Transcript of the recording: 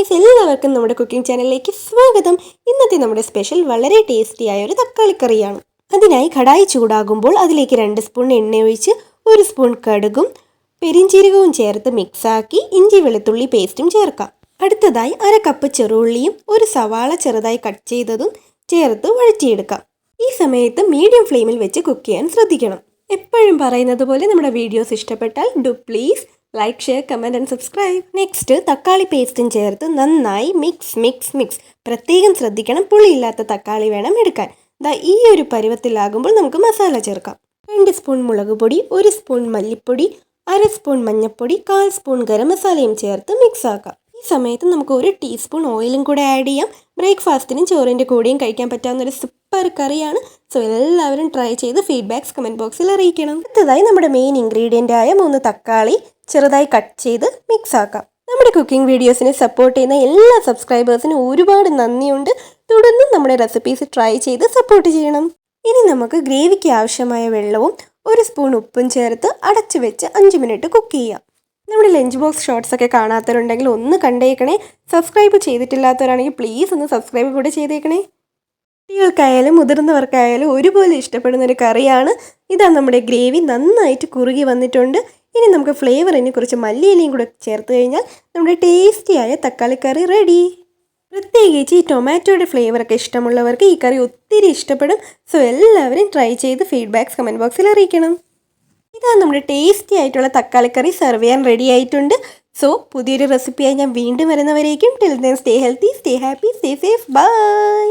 Guys, എല്ലാവർക്കും നമ്മുടെ cooking ചാനലിലേക്ക് സ്വാഗതം. ഇന്നത്തെ നമ്മുടെ സ്പെഷ്യൽ വളരെ ടേസ്റ്റിയായ ഒരു തക്കാളിക്കറിയാണ്. അതിനായി കടായി ചൂടാകുമ്പോൾ അതിലേക്ക് 2 സ്പൂൺ എണ്ണ ഒഴിച്ച് 1 സ്പൂൺ കടുകും പെരിഞ്ചീരകവും ചേർത്ത് മിക്സാക്കി ഇഞ്ചി വെളുത്തുള്ളി പേസ്റ്റും ചേർക്കാം. അടുത്തതായി 1/2 കപ്പ് ചെറുള്ളിയും 1 സവാള ചെറുതായി കട്ട് ചെയ്തതും ചേർത്ത് വഴറ്റിയെടുക്കാം. ഈ സമയത്ത് മീഡിയം ഫ്ലെയിമിൽ വെച്ച് കുക്ക് ചെയ്യാൻ ശ്രദ്ധിക്കണം. എപ്പോഴും പറയുന്നത് പോലെ നമ്മുടെ വീഡിയോസ് ഇഷ്ടപ്പെട്ടാൽ please like, share, comment and subscribe. Next തക്കാളി പേസ്റ്റും ചേർത്ത് നന്നായി മിക്സ്. പ്രത്യേകം ശ്രദ്ധിക്കണം, പുളിയില്ലാത്ത തക്കാളി വേണം എടുക്കാൻ. ഈ ഒരു പരുവത്തിലാകുമ്പോൾ നമുക്ക് മസാല ചേർക്കാം. 2 സ്പൂൺ മുളക് പൊടി, 1 സ്പൂൺ മല്ലിപ്പൊടി, 1/2 സ്പൂൺ മഞ്ഞൾപ്പൊടി, 1/4 സ്പൂൺ ഗരം മസാലയും ചേർത്ത് മിക്സ് ആക്കാം. ഈ സമയത്ത് നമുക്ക് 1 ടീസ്പൂൺ ഓയിലും കൂടെ ആഡ് ചെയ്യാം. ബ്രേക്ക്ഫാസ്റ്റിനും ചോറിൻ്റെ കൂടെയും കഴിക്കാൻ പറ്റാവുന്ന ഒരു സൂപ്പർ കറിയാണ്. സോ എല്ലാവരും ട്രൈ ചെയ്ത് ഫീഡ്ബാക്സ് കമൻറ്റ് ബോക്സിൽ അറിയിക്കണം. അടുത്തതായി നമ്മുടെ മെയിൻ ഇൻഗ്രീഡിയൻ്റ് ആയ 3 തക്കാളി ചെറുതായി കട്ട് ചെയ്ത് മിക്സ് ആക്കാം. നമ്മുടെ കുക്കിംഗ് വീഡിയോസിനെ സപ്പോർട്ട് ചെയ്യുന്ന എല്ലാ സബ്സ്ക്രൈബേഴ്സിനും ഒരുപാട് നന്ദിയുണ്ട്. തുടർന്നും നമ്മുടെ റെസിപ്പീസ് ട്രൈ ചെയ്ത് സപ്പോർട്ട് ചെയ്യണം. ഇനി നമുക്ക് ഗ്രേവിക്ക് ആവശ്യമായ വെള്ളവും 1 സ്പൂൺ ഉപ്പും ചേർത്ത് അടച്ചു വെച്ച് 5 മിനിറ്റ് കുക്ക് ചെയ്യാം. നമ്മുടെ ലഞ്ച് ബോക്സ് ഷോർട്സ് ഒക്കെ കാണാത്തവരുണ്ടെങ്കിൽ ഒന്ന് കണ്ടേക്കണേ. സബ്സ്ക്രൈബ് ചെയ്തിട്ടില്ലാത്തവരാണെങ്കിൽ പ്ലീസ് ഒന്ന് സബ്സ്ക്രൈബ് കൂടെ ചെയ്തേക്കണേ. കുട്ടികൾക്കായാലും മുതിർന്നവർക്കായാലും ഒരുപോലെ ഇഷ്ടപ്പെടുന്ന ഒരു കറിയാണ്. ഇതാ നമ്മുടെ ഗ്രേവി നന്നായിട്ട് കുറുകി വന്നിട്ടുണ്ട്. ഇനി നമുക്ക് ഫ്ലേവറിന് കുറച്ച് മല്ലിയിലയും കൂടെ ചേർത്ത് കഴിഞ്ഞാൽ നമ്മുടെ ടേസ്റ്റിയായ തക്കാളിക്കറി റെഡി. പ്രത്യേകിച്ച് ഈ ടൊമാറ്റോയുടെ ഫ്ലേവറൊക്കെ ഇഷ്ടമുള്ളവർക്ക് ഈ കറി ഒത്തിരി ഇഷ്ടപ്പെടും. സോ എല്ലാവരും ട്രൈ ചെയ്ത് ഫീഡ്ബാക്സ് കമൻറ്റ് ബോക്സിൽ അറിയിക്കണം. ഇതാ നമ്മുടെ ടേസ്റ്റി ആയിട്ടുള്ള തക്കാളിക്കറി സെർവ് ചെയ്യാൻ റെഡി ആയിട്ടുണ്ട്. സോ പുതിയൊരു റെസിപ്പിയായി ഞാൻ വീണ്ടും വരുന്നവരേക്കും till then stay healthy, stay happy, stay safe, by.